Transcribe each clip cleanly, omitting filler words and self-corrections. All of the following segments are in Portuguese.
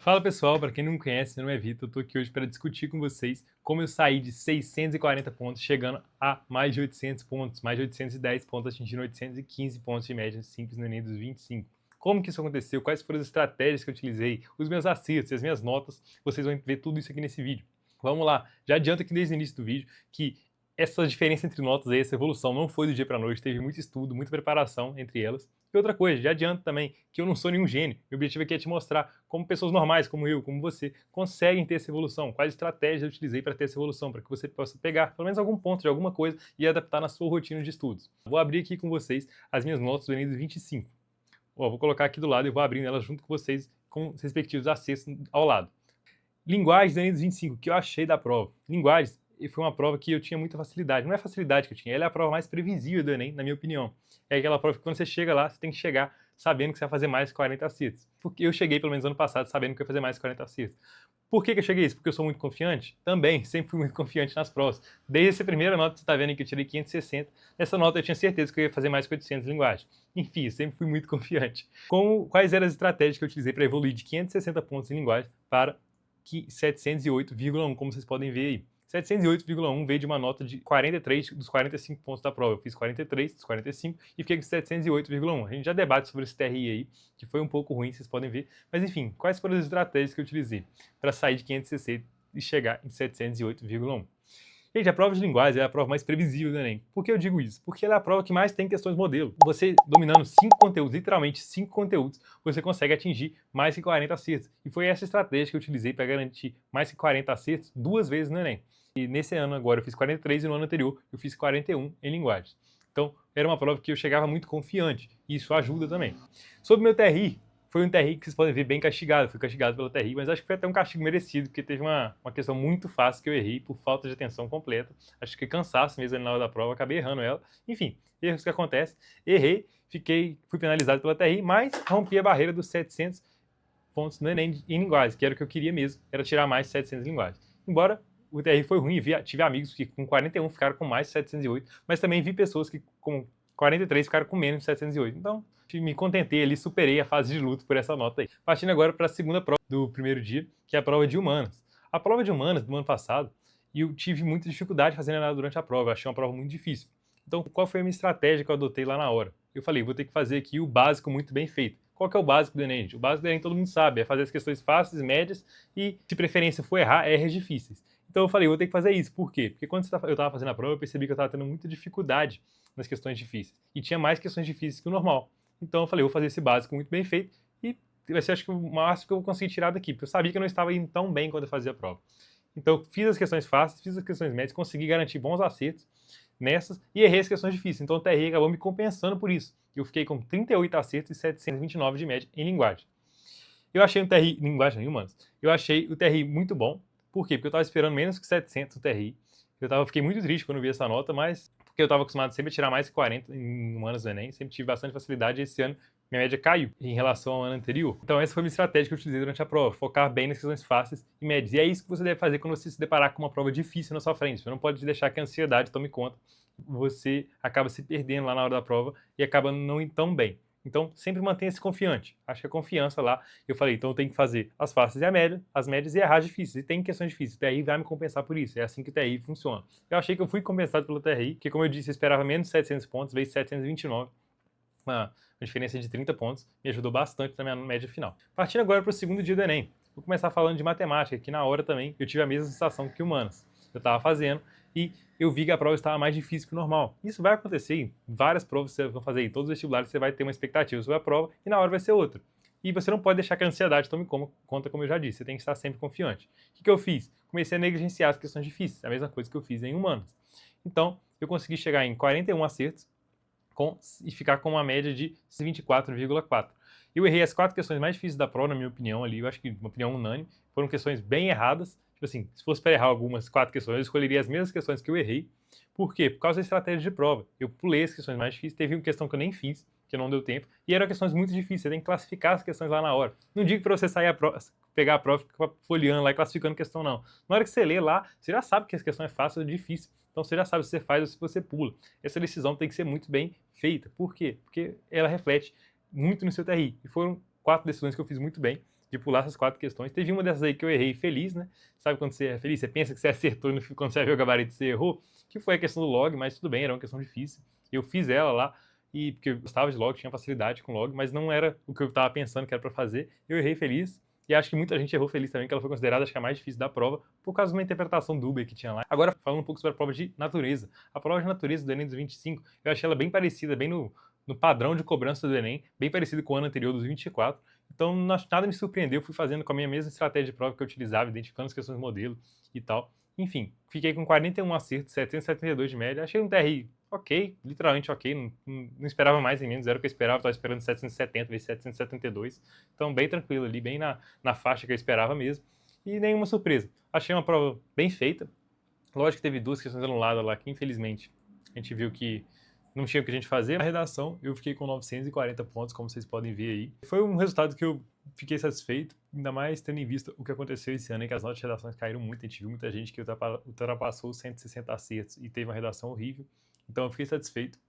Fala pessoal, para quem não me conhece, meu nome é Vitor, eu tô aqui hoje para discutir com vocês como eu saí de 640 pontos, chegando a mais de 800 pontos, mais de 810 pontos, atingindo 815 pontos de média simples no Enem dos 25. Como que isso aconteceu, quais foram as estratégias que eu utilizei, os meus acertos e as minhas notas, vocês vão ver tudo isso aqui nesse vídeo. Vamos lá, já adianto aqui desde o início do vídeo que essa diferença entre notas aí, essa evolução não foi do dia para a noite, teve muito estudo, muita preparação entre elas. E outra coisa, já adianto também que eu não sou nenhum gênio. Meu objetivo aqui é te mostrar como pessoas normais, como eu, como você, conseguem ter essa evolução. Quais estratégias eu utilizei para ter essa evolução, para que você possa pegar pelo menos algum ponto de alguma coisa e adaptar na sua rotina de estudos. Vou abrir aqui com vocês as minhas notas do Enem dos 25. Vou colocar aqui do lado e vou abrindo elas junto com vocês com os respectivos acessos ao lado. Linguagens do Enem dos 25, o que eu achei da prova? Linguagens foi uma prova que eu tinha muita facilidade. Não é a facilidade que eu tinha, ela é a prova mais previsível do Enem, na minha opinião. É aquela prova que quando você chega lá, você tem que chegar sabendo que você vai fazer mais que 40 acertos. Porque eu cheguei, pelo menos ano passado, sabendo que eu ia fazer mais que 40 acertos. Por que eu cheguei isso? Porque eu sou muito confiante? Também, sempre fui muito confiante nas provas. Desde essa primeira nota que você está vendo aqui, que eu tirei 560, nessa nota eu tinha certeza que eu ia fazer mais que 800 em linguagem. Enfim, sempre fui muito confiante. Quais eram as estratégias que eu utilizei para evoluir de 560 pontos em linguagem para 708,1, como vocês podem ver aí. 708,1 veio de uma nota de 43 dos 45 pontos da prova. Eu fiz 43 dos 45 e fiquei com 708,1. A gente já debate sobre esse TRI aí, que foi um pouco ruim, vocês podem ver. Mas enfim, quais foram as estratégias que eu utilizei para sair de 560 e chegar em 708,1? Gente, a prova de linguagem é a prova mais previsível do Enem. Por que eu digo isso? Porque ela é a prova que mais tem questões modelo. Você dominando 5 conteúdos, literalmente 5 conteúdos, você consegue atingir mais que 40 acertos. E foi essa estratégia que eu utilizei para garantir mais que 40 acertos 2 vezes no Enem. E nesse ano agora eu fiz 43 e no ano anterior eu fiz 41 em linguagens. Então, era uma prova que eu chegava muito confiante. E isso ajuda também. Sobre o meu TRI, foi um TRI que vocês podem ver bem castigado, fui castigado pelo TRI, mas acho que foi até um castigo merecido, porque teve uma questão muito fácil que eu errei por falta de atenção completa, acho que cansaço mesmo na hora da prova, acabei errando ela, enfim, erros que acontecem, errei, fui penalizado pela TRI, mas rompi a barreira dos 700 pontos no Enem em linguagem, que era o que eu queria mesmo, era tirar mais de 700 em linguagem. Embora o TRI foi ruim, tive amigos que com 41 ficaram com mais de 708, mas também vi pessoas que com 43 ficaram com menos de 708, então me contentei ali, superei a fase de luto por essa nota aí. Partindo agora para a segunda prova do primeiro dia, que é a prova de humanas. A prova de humanas do ano passado, eu tive muita dificuldade fazendo ela durante a prova, eu achei uma prova muito difícil. Então, qual foi a minha estratégia que eu adotei lá na hora? Eu falei, vou ter que fazer aqui o básico muito bem feito. Qual que é o básico do Enem, gente? O básico do Enem todo mundo sabe, é fazer as questões fáceis, médias e, se preferência for errar, erre as difíceis. Então eu falei, vou ter que fazer isso. Por quê? Porque quando eu estava fazendo a prova, eu percebi que eu estava tendo muita dificuldade nas questões difíceis. E tinha mais questões difíceis que o normal. Então eu falei, vou fazer esse básico muito bem feito e vai ser, acho que, o máximo que eu vou conseguir tirar daqui, porque eu sabia que eu não estava indo tão bem quando eu fazia a prova. Então fiz as questões fáceis, fiz as questões médias, consegui garantir bons acertos nessas e errei as questões difíceis. Então o TRI acabou me compensando por isso. Eu fiquei com 38 acertos e 729 de média em linguagem. Eu achei o TRI, linguagem não, humanas, eu achei o TRI muito bom. Por quê? Porque eu estava esperando menos que 700 no TRI. Fiquei muito triste quando vi essa nota, mas porque eu estava acostumado sempre a tirar mais que 40 em humanas do Enem, sempre tive bastante facilidade e esse ano minha média caiu em relação ao ano anterior. Então essa foi a minha estratégia que eu utilizei durante a prova, focar bem nas questões fáceis e médias. E é isso que você deve fazer quando você se deparar com uma prova difícil na sua frente. Você não pode deixar que a ansiedade tome conta. Você acaba se perdendo lá na hora da prova e acaba não indo tão bem. Então, sempre mantenha-se confiante. Acho que a confiança lá, eu falei, então eu tenho que fazer as fáceis e as médias e errar as difíceis. E tem questões difíceis. O TRI vai me compensar por isso. É assim que o TRI funciona. Eu achei que eu fui compensado pelo TRI, porque como eu disse, eu esperava menos de 700 pontos, veio 729. Uma diferença de 30 pontos, me ajudou bastante na minha média final. Partindo agora para o segundo dia do Enem. Vou começar falando de matemática, que na hora também eu tive a mesma sensação que humanas. Eu estava fazendo e eu vi que a prova estava mais difícil que o normal. Isso vai acontecer em várias provas que você vai fazer, em todos os vestibulares você vai ter uma expectativa sobre a prova e na hora vai ser outra. E você não pode deixar que a ansiedade tome conta, como eu já disse, você tem que estar sempre confiante. O que eu fiz? Comecei a negligenciar as questões difíceis, a mesma coisa que eu fiz em humanas. Então, eu consegui chegar em 41 acertos e ficar com uma média de 24,4. Eu errei as 4 questões mais difíceis da prova, na minha opinião, ali, eu acho que uma opinião unânime, foram questões bem erradas. Tipo assim, se fosse para errar algumas 4 questões, eu escolheria as mesmas questões que eu errei. Por quê? Por causa da estratégia de prova. Eu pulei as questões mais difíceis, teve uma questão que eu nem fiz, que não deu tempo, e eram questões muito difíceis, você tem que classificar as questões lá na hora. Não digo para você sair pegar a prova e ficar folheando lá e classificando questão, não. Na hora que você lê lá, você já sabe que a questão é fácil ou difícil. Então você já sabe se você faz ou se você pula. Essa decisão tem que ser muito bem feita. Por quê? Porque ela reflete muito no seu TRI. E foram 4 decisões que eu fiz muito bem, de pular essas 4 questões. Teve uma dessas aí que eu errei feliz, né? Sabe quando você é feliz? Você pensa que você acertou e quando você vai ver o gabarito você errou, que foi a questão do log, mas tudo bem, era uma questão difícil. Eu fiz ela lá, e porque eu gostava de log, tinha facilidade com log, mas não era o que eu estava pensando que era para fazer. Eu errei feliz, e acho que muita gente errou feliz também, que ela foi considerada, acho que a mais difícil da prova, por causa de uma interpretação dúbia que tinha lá. Agora, falando um pouco sobre a prova de natureza. A prova de natureza do Enem dos 25, eu achei ela bem parecida, bem no padrão de cobrança do Enem, bem parecido com o ano anterior dos 24. Então, nada me surpreendeu, fui fazendo com a minha mesma estratégia de prova que eu utilizava, identificando as questões do modelo e tal. Enfim, fiquei com 41 acertos, 772 de média, achei um TRI ok, literalmente ok, não esperava mais nem menos, era o que eu esperava, estava esperando 770 vezes 772, então bem tranquilo ali, bem na faixa que eu esperava mesmo, e nenhuma surpresa. Achei uma prova bem feita, lógico que teve 2 questões anuladas lá, que infelizmente a gente viu que não tinha o que a gente fazer. Na redação, eu fiquei com 940 pontos, como vocês podem ver aí. Foi um resultado que eu fiquei satisfeito, ainda mais tendo em vista o que aconteceu esse ano, em que as notas de redações caíram muito. A gente viu muita gente que ultrapassou os 160 acertos e teve uma redação horrível. Então eu fiquei satisfeito.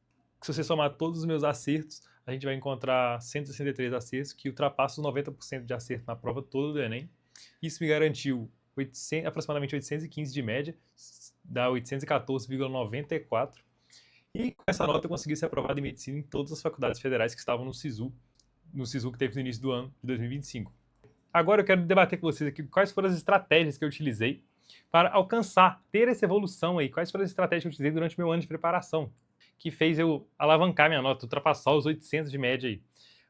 Se você somar todos os meus acertos, a gente vai encontrar 163 acertos, que ultrapassa os 90% de acerto na prova toda do Enem. Isso me garantiu aproximadamente 815 de média, dá 814,94. E com essa nota eu consegui ser aprovado em medicina em todas as faculdades federais que estavam no SISU que teve no início do ano de 2025. Agora eu quero debater com vocês aqui quais foram as estratégias que eu utilizei para alcançar, ter essa evolução aí, quais foram as estratégias que eu utilizei durante meu ano de preparação, que fez eu alavancar minha nota, ultrapassar os 800 de média aí.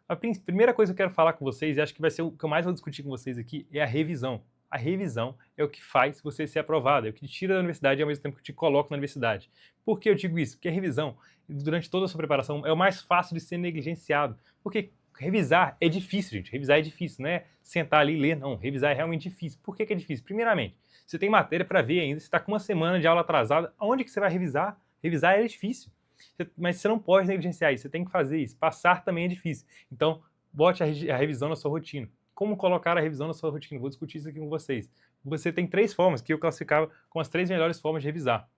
A primeira coisa que eu quero falar com vocês, e acho que vai ser o que eu mais vou discutir com vocês aqui, é a revisão. A revisão é o que faz você ser aprovado, é o que te tira da universidade e ao mesmo tempo que te coloca na universidade. Por que eu digo isso? Porque a revisão, durante toda a sua preparação, é o mais fácil de ser negligenciado. Porque revisar é difícil, gente. Revisar é difícil, não é sentar ali e ler, não. Revisar é realmente difícil. Por que é difícil? Primeiramente, você tem matéria para ver ainda, você está com uma semana de aula atrasada, aonde que você vai revisar? Revisar é difícil. Mas você não pode negligenciar isso, você tem que fazer isso. Passar também é difícil. Então, bote a revisão na sua rotina. Como colocar a revisão na sua rotina? Vou discutir isso aqui com vocês. Você tem 3 formas que eu classificava como as 3 melhores formas de revisar.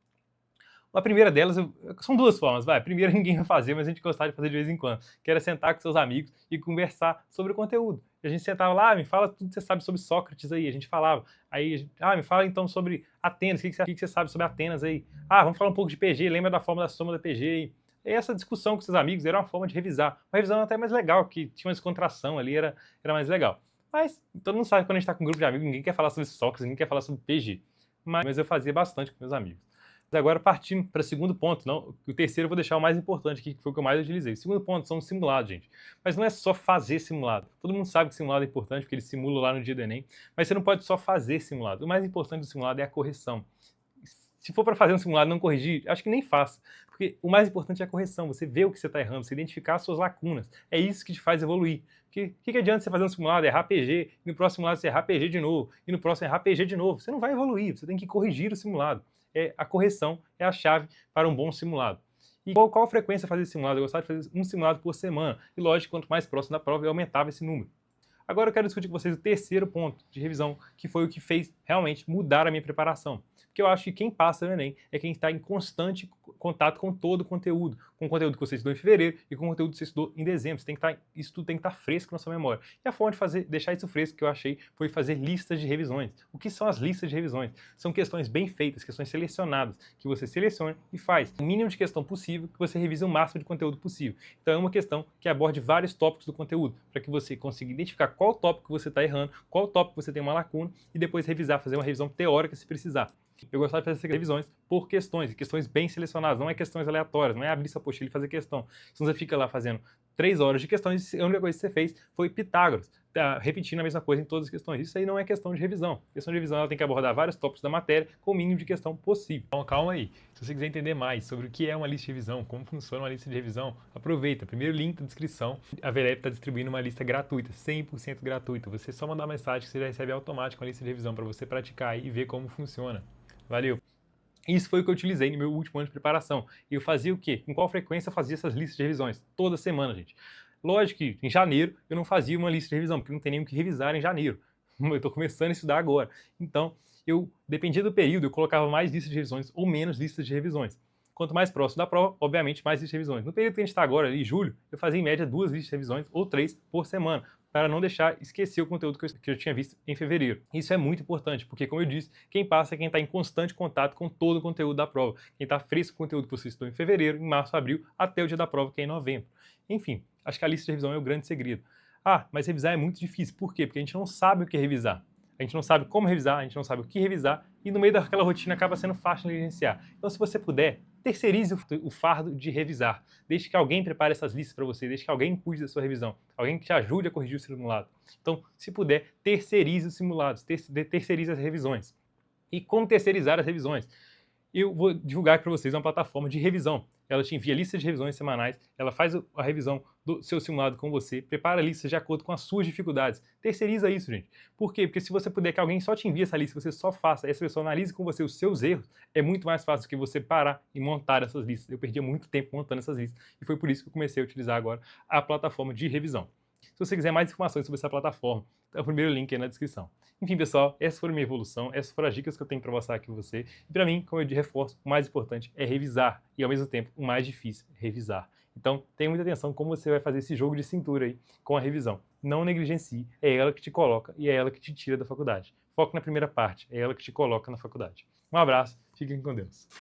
A primeira delas, são 2 formas, vai. A primeira ninguém vai fazer, mas a gente gostava de fazer de vez em quando, que era sentar com seus amigos e conversar sobre o conteúdo. A gente sentava lá, me fala tudo que você sabe sobre Sócrates aí, a gente falava. Aí, me fala então sobre Atenas, o que você sabe sobre Atenas aí? Vamos falar um pouco de PG, lembra da forma da soma da PG aí? E essa discussão com seus amigos era uma forma de revisar. Uma revisão até mais legal, que tinha uma descontração ali, era mais legal. Mas todo mundo sabe que quando a gente está com um grupo de amigos, ninguém quer falar sobre Sócrates, ninguém quer falar sobre PG. Mas eu fazia bastante com meus amigos. Mas agora, partindo para o segundo ponto, não, o terceiro eu vou deixar o mais importante aqui, que foi o que eu mais utilizei. O segundo ponto são os simulados, gente. Mas não é só fazer simulado. Todo mundo sabe que simulado é importante, porque ele simula lá no dia do Enem. Mas você não pode só fazer simulado. O mais importante do simulado é a correção. Se for para fazer um simulado e não corrigir, acho que nem faça. Porque o mais importante é a correção. Você vê o que você está errando, você identificar as suas lacunas. É isso que te faz evoluir. Porque o que adianta você fazer um simulado, errar PG, e no próximo simulado você errar PG de novo, e no próximo errar PG de novo? Você não vai evoluir, você tem que corrigir o simulado. A correção é a chave para um bom simulado. E qual a frequência fazer simulado? Eu gostava de fazer um simulado por semana. E lógico, quanto mais próximo da prova, eu aumentava esse número. Agora eu quero discutir com vocês o terceiro ponto de revisão, que foi o que fez realmente mudar a minha preparação. Porque eu acho que quem passa no Enem é quem está em constante contato com todo o conteúdo. Com o conteúdo que você estudou em fevereiro e com o conteúdo que você estudou em dezembro. Isso tudo tem que estar fresco na sua memória. E a forma de deixar isso fresco que eu achei foi fazer listas de revisões. O que são as listas de revisões? São questões bem feitas, questões selecionadas, que você seleciona e faz o mínimo de questão possível, que você revise o máximo de conteúdo possível. Então é uma questão que aborde vários tópicos do conteúdo, para que você consiga identificar qual tópico você está errando, qual tópico você tem uma lacuna e depois revisar, fazer uma revisão teórica se precisar. Eu gostava de fazer essas revisões por questões bem selecionadas, não é questões aleatórias, não é abrir sua apostila e fazer questão. Senão você fica lá fazendo 3 horas de questões e a única coisa que você fez foi Pitágoras, repetindo a mesma coisa em todas as questões. Isso aí não é questão de revisão. A questão de revisão ela tem que abordar vários tópicos da matéria com o mínimo de questão possível. Então calma aí, se você quiser entender mais sobre o que é uma lista de revisão, como funciona uma lista de revisão, aproveita, primeiro link da descrição, a VLEP está distribuindo uma lista gratuita, 100% gratuita. Você só mandar mensagem que você já recebe automático uma lista de revisão para você praticar e ver como funciona. Valeu! Isso foi o que eu utilizei no meu último ano de preparação. E eu fazia o quê? Com qual frequência eu fazia essas listas de revisões? Toda semana, gente. Lógico que em janeiro eu não fazia uma lista de revisão, porque não tem nem o que revisar em janeiro. Eu estou começando a estudar agora. Então, dependia do período, eu colocava mais listas de revisões ou menos listas de revisões. Quanto mais próximo da prova, obviamente, mais listas de revisões. No período que a gente está agora, ali, julho, eu fazia em média 2 listas de revisões ou 3 por semana. para não deixar esquecer o conteúdo que eu tinha visto em fevereiro. Isso é muito importante, porque, como eu disse, quem passa é quem está em constante contato com todo o conteúdo da prova. Quem está fresco com o conteúdo que você estudou em fevereiro, em março, abril, até o dia da prova, que é em novembro. Enfim, acho que a lista de revisão é o grande segredo. Ah, mas revisar é muito difícil. Por quê? Porque a gente não sabe o que revisar. A gente não sabe como revisar, a gente não sabe o que revisar, e no meio daquela rotina acaba sendo fácil de negligenciar. Então, se você puder, terceirize o fardo de revisar. Deixe que alguém prepare essas listas para você, deixe que alguém cuide da sua revisão, alguém que te ajude a corrigir o simulado. Então, se puder, terceirize os simulados, terceirize as revisões. E como terceirizar as revisões? Eu vou divulgar para vocês uma plataforma de revisão. Ela te envia listas de revisões semanais, ela faz a revisão do seu simulado com você, prepara listas de acordo com as suas dificuldades. Terceiriza isso, gente. Por quê? Porque se você puder que alguém só te envie essa lista, você só faça, essa pessoa analise com você os seus erros, é muito mais fácil do que você parar e montar essas listas. Eu perdia muito tempo montando essas listas e foi por isso que eu comecei a utilizar agora a plataforma de revisão. Se você quiser mais informações sobre essa plataforma, é o primeiro link aí na descrição. Enfim, pessoal, essa foi a minha evolução, essas foram as dicas que eu tenho para mostrar aqui para você. E para mim, como eu reforço, o mais importante é revisar e, ao mesmo tempo, o mais difícil é revisar. Então, tenha muita atenção como você vai fazer esse jogo de cintura aí com a revisão. Não negligencie, é ela que te coloca e é ela que te tira da faculdade. Foque na primeira parte, é ela que te coloca na faculdade. Um abraço, fiquem com Deus.